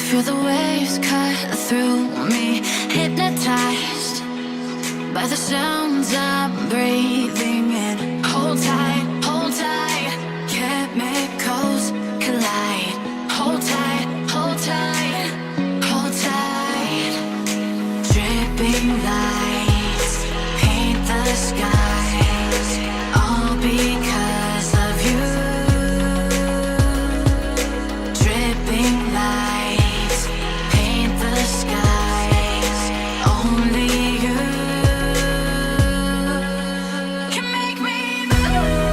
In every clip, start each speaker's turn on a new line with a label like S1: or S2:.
S1: Feel the waves cut through me, hypnotized by the sounds I'm breathing in. Hold tight, chemicals collide. Hold tight, hold tight, hold tight. Dripping lights paint the skies, all because of you. Dripping lights paint the skies, only you can make me move.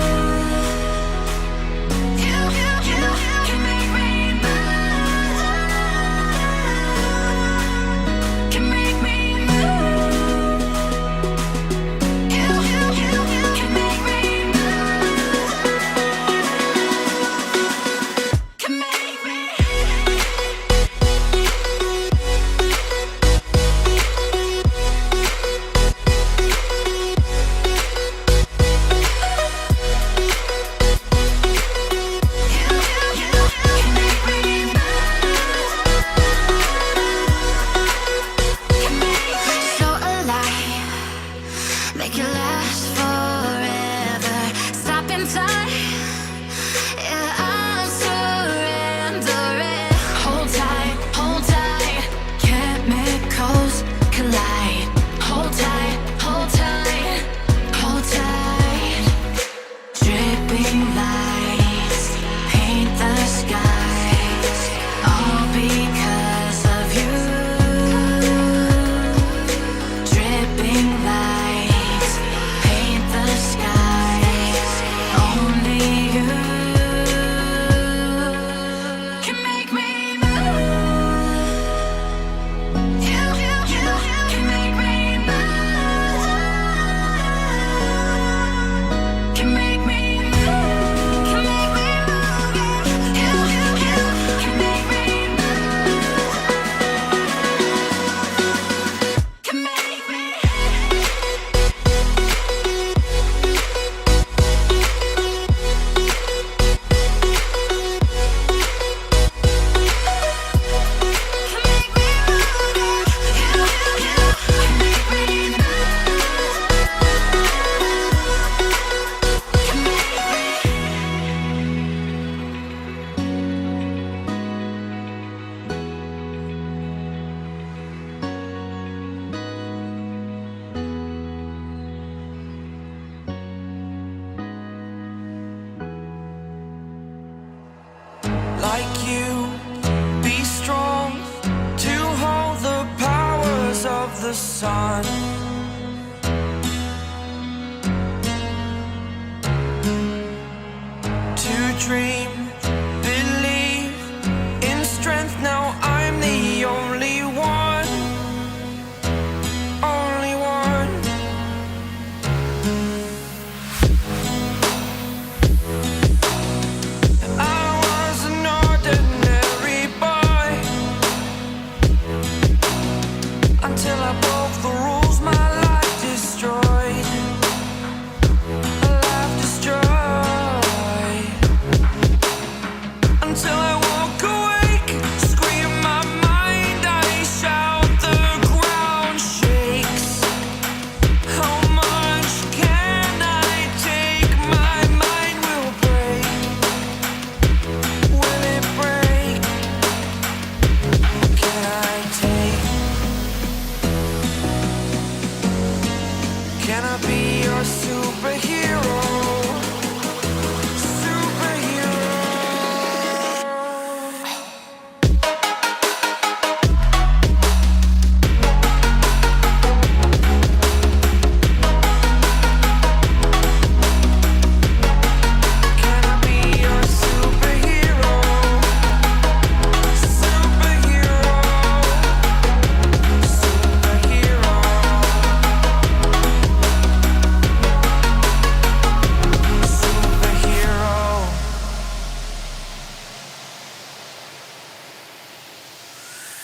S1: sun. To dream, believe in strength. Now I'm the only one, only one. I was an ordinary boy until I broke the rules. My life destroyed, a life destroyed. Until I walk awake, scream my mind, I shout, the ground shakes. How much can I take? My mind will break. Will it break? Can I take? Can I be your superhero?